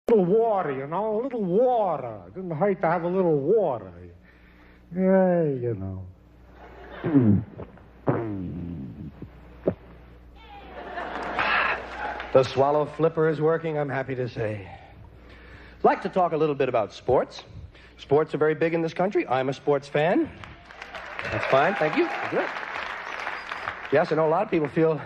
little water, you know, a little water. It didn't hurt to have a little water. Yeah, you know. The swallow flipper is working, I'm happy to say. I'd like to talk a little bit about sports. Sports are very big in this country. I'm a sports fan. That's fine, thank you. Good. Yes, I know a lot of people feel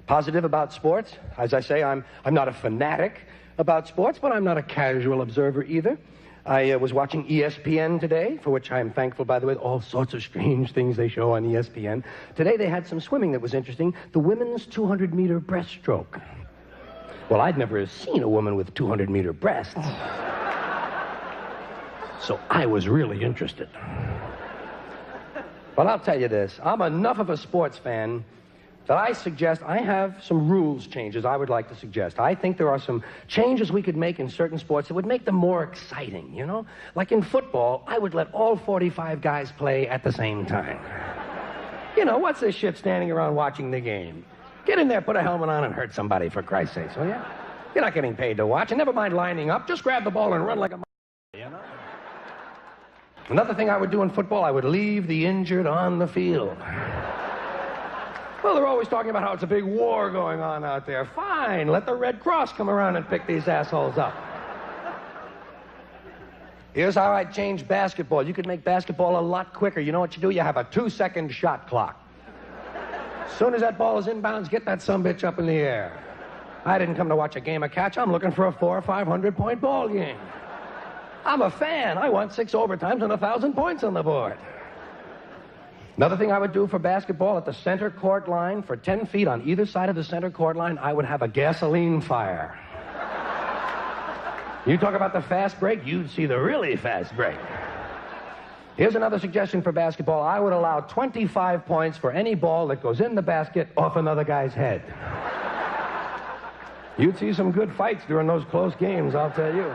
positive about sports. As I say, I'm not a fanatic about sports, but I'm not a casual observer either. I was watching ESPN today, for which I'm thankful, by the way, all sorts of strange things they show on ESPN. Today they had some swimming that was interesting, the women's 200-meter breaststroke. Well, I'd never seen a woman with 200-meter breasts. So I was really interested. But I'll tell you this, I'm enough of a sports fan that I have some rules changes I would like to suggest. I think there are some changes we could make in certain sports that would make them more exciting, you know? Like in football, I would let all 45 guys play at the same time. You know, what's this shit standing around watching the game? Get in there, put a helmet on, and hurt somebody, for Christ's sake, will ya? You're not getting paid to watch, and never mind lining up. Just grab the ball and run like a you know? Another thing I would do in football, I would leave the injured on the field. Well, they're always talking about how it's a big war going on out there. Fine, let the Red Cross come around and pick these assholes up. Here's how I'd change basketball. You could make basketball a lot quicker. You know what you do? You have a 2-second shot clock. As soon as that ball is inbounds, get that sumbitch up in the air. I didn't come to watch a game of catch. I'm looking for a 400 or 500-point ball game. I'm a fan. I want 6 overtimes and 1,000 points on the board. Another thing I would do for basketball, at the center court line, for 10 feet on either side of the center court line, I would have a gasoline fire. You talk about the fast break, you'd see the really fast break. Here's another suggestion for basketball. I would allow 25 points for any ball that goes in the basket off another guy's head. You'd see some good fights during those close games, I'll tell you.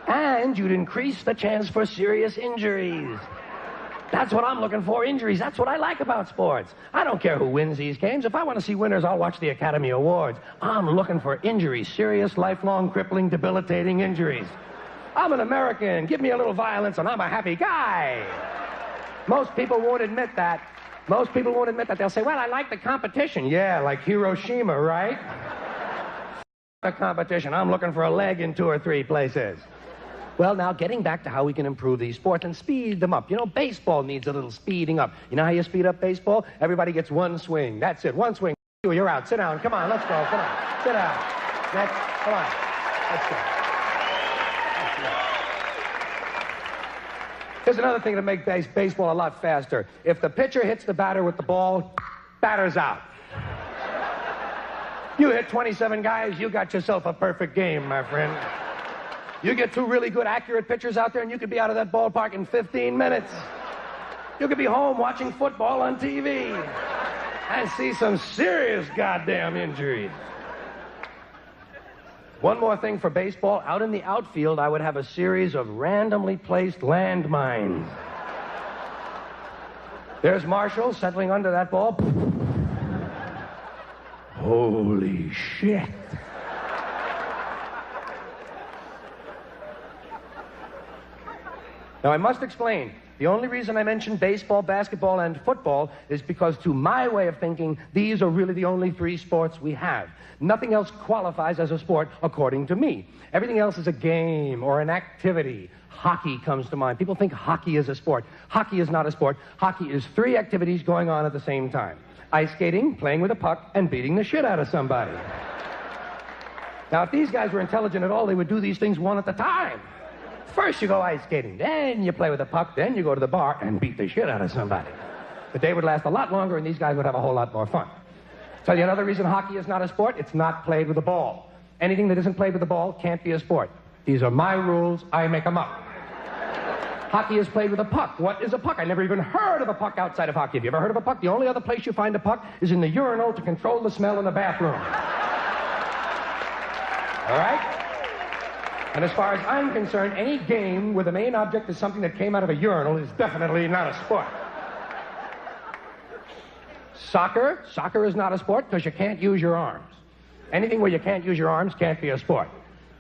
And you'd increase the chance for serious injuries. That's what I'm looking for, injuries. That's what I like about sports. I don't care who wins these games. If I want to see winners, I'll watch the Academy Awards. I'm looking for injuries, serious, lifelong, crippling, debilitating injuries. I'm an American. Give me a little violence and I'm a happy guy. Most people won't admit that. Most people won't admit that. They'll say, well, I like the competition. Yeah, like Hiroshima, right? The competition. I'm looking for a leg in 2 or 3 places. Well, now, getting back to how we can improve these sports and speed them up. You know, baseball needs a little speeding up. You know how you speed up baseball? Everybody gets one swing. That's it, one swing. You're out. Sit down. Come on, let's go. Come on. Sit down. Next. Come on. Let's go. Here's another thing to make baseball a lot faster. If the pitcher hits the batter with the ball, batter's out. You hit 27 guys, you got yourself a perfect game, my friend. You get 2 really good, accurate pitchers out there, and you could be out of that ballpark in 15 minutes. You could be home watching football on TV and see some serious goddamn injuries. One more thing for baseball. Out in the outfield, I would have a series of randomly placed landmines. There's Marshall settling under that ball. Holy shit. Now, I must explain, the only reason I mention baseball, basketball, and football is because, to my way of thinking, these are really the only 3 sports we have. Nothing else qualifies as a sport, according to me. Everything else is a game or an activity. Hockey comes to mind. People think hockey is a sport. Hockey is not a sport. Hockey is 3 activities going on at the same time. Ice skating, playing with a puck, and beating the shit out of somebody. Now, if these guys were intelligent at all, they would do these things one at a time. First you go ice skating, then you play with a puck, then you go to the bar and beat the shit out of somebody. The day would last a lot longer and these guys would have a whole lot more fun. Tell you another reason hockey is not a sport, it's not played with a ball. Anything that isn't played with a ball can't be a sport. These are my rules, I make them up. Hockey is played with a puck. What is a puck? I never even heard of a puck outside of hockey. Have you ever heard of a puck? The only other place you find a puck is in the urinal to control the smell in the bathroom. All right? And as far as I'm concerned, any game where the main object is something that came out of a urinal is definitely not a sport. Soccer is not a sport because you can't use your arms. Anything where you can't use your arms can't be a sport.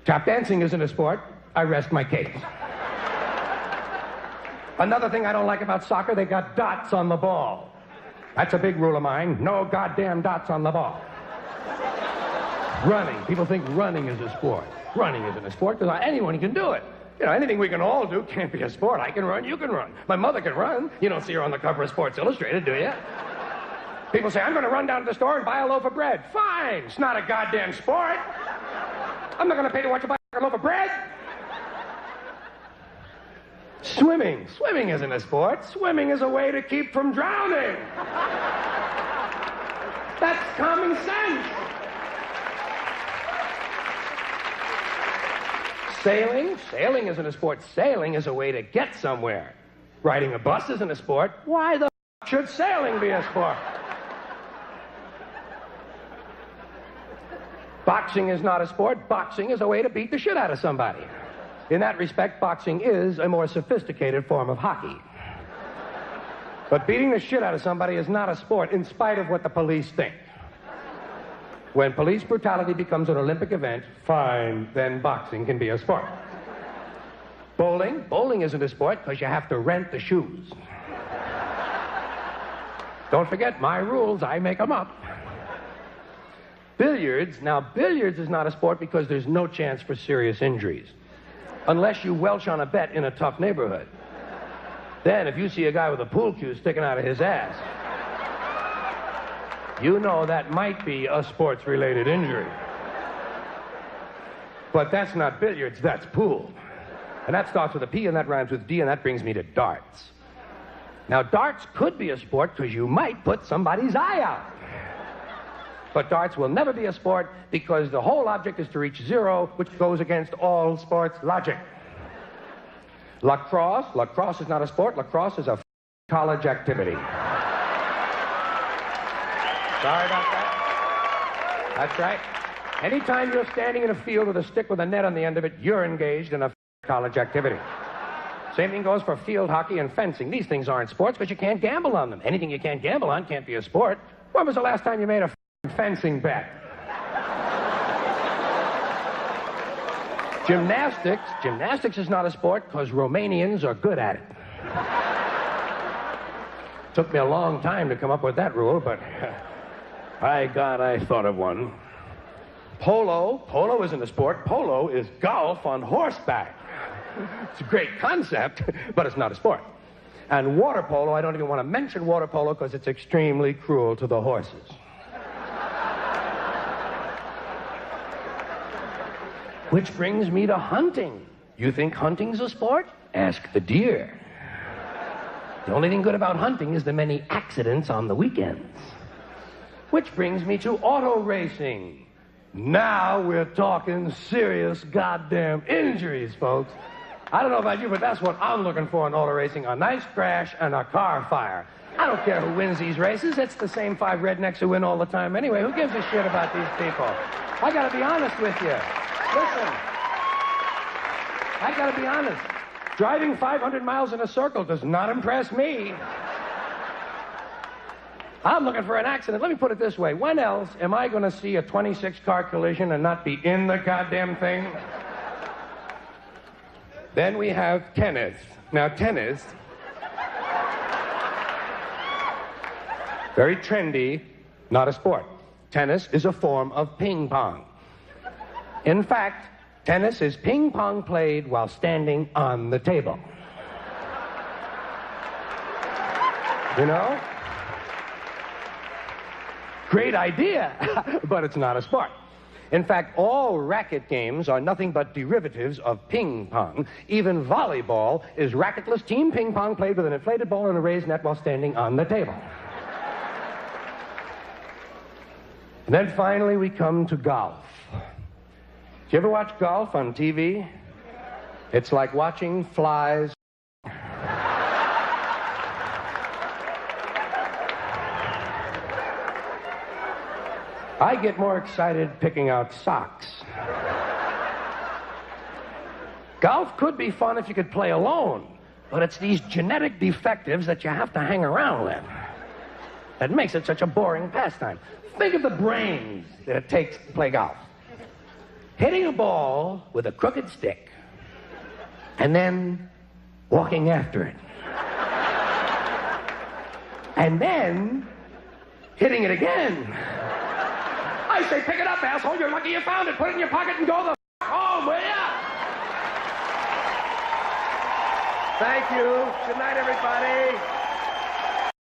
Tap dancing isn't a sport. I rest my case. Another thing I don't like about soccer, they got dots on the ball. That's a big rule of mine. No goddamn dots on the ball. Running. People think running is a sport. Running isn't a sport because anyone can do it. You know, anything we can all do can't be a sport. I can run, you can run. My mother can run. You don't see her on the cover of Sports Illustrated, do you? People say, I'm going to run down to the store and buy a loaf of bread. Fine. It's not a goddamn sport. I'm not going to pay to watch you buy a loaf of bread. Swimming. Swimming isn't a sport. Swimming is a way to keep from drowning. That's common sense. Sailing? Sailing isn't a sport. Sailing is a way to get somewhere. Riding a bus isn't a sport. Why the should sailing be a sport? Boxing is not a sport. Boxing is a way to beat the shit out of somebody. In that respect, boxing is a more sophisticated form of hockey. But beating the shit out of somebody is not a sport, in spite of what the police think. When police brutality becomes an Olympic event, fine, then boxing can be a sport. Bowling? Bowling isn't a sport because you have to rent the shoes. Don't forget my rules, I make them up. Billiards? Now, billiards is not a sport because there's no chance for serious injuries. Unless you welch on a bet in a tough neighborhood. Then, if you see a guy with a pool cue sticking out of his ass, you know that might be a sports-related injury. But that's not billiards, that's pool. And that starts with a P and that rhymes with D, and that brings me to darts. Now, darts could be a sport because you might put somebody's eye out. But darts will never be a sport because the whole object is to reach zero, which goes against all sports logic. Lacrosse? Lacrosse is not a sport. Lacrosse is a college activity. Sorry about that. That's right. Anytime you're standing in a field with a stick with a net on the end of it, you're engaged in a college activity. Same thing goes for field hockey and fencing. These things aren't sports because you can't gamble on them. Anything you can't gamble on can't be a sport. When was the last time you made a fencing bet? Gymnastics. Gymnastics is not a sport because Romanians are good at it. Took me a long time to come up with that rule, but by God, I thought of one. Polo. Polo isn't a sport. Polo is golf on horseback. It's a great concept, but it's not a sport. And water polo, I don't even want to mention water polo because it's extremely cruel to the horses. Which brings me to hunting. You think hunting's a sport? Ask the deer. The only thing good about hunting is the many accidents on the weekends. Which brings me to auto racing. Now we're talking serious goddamn injuries, folks. I don't know about you, but that's what I'm looking for in auto racing. A nice crash and a car fire. I don't care who wins these races. It's the same 5 rednecks who win all the time anyway. Who gives a shit about these people? I gotta be honest with you. Listen. I gotta be honest. Driving 500 miles in a circle does not impress me. I'm looking for an accident. Let me put it this way. When else am I going to see a 26-car collision and not be in the goddamn thing? Then we have tennis. Now, tennis, very trendy, not a sport. Tennis is a form of ping pong. In fact, tennis is ping pong played while standing on the table. You know? Great idea, but it's not a sport. In fact, all racket games are nothing but derivatives of ping pong. Even volleyball is racketless team ping pong played with an inflated ball and a raised net while standing on the table. And then finally we come to golf. Do you ever watch golf on TV? It's like watching flies. I get more excited picking out socks. Golf could be fun if you could play alone, but it's these genetic defectives that you have to hang around with that makes it such a boring pastime. Think of the brains that it takes to play golf. hitting a ball with a crooked stick and then walking after it. And then hitting it again. I say, pick it up, asshole. You're lucky you found it. Put it in your pocket and go the home, will ya? Thank you. Good night, everybody.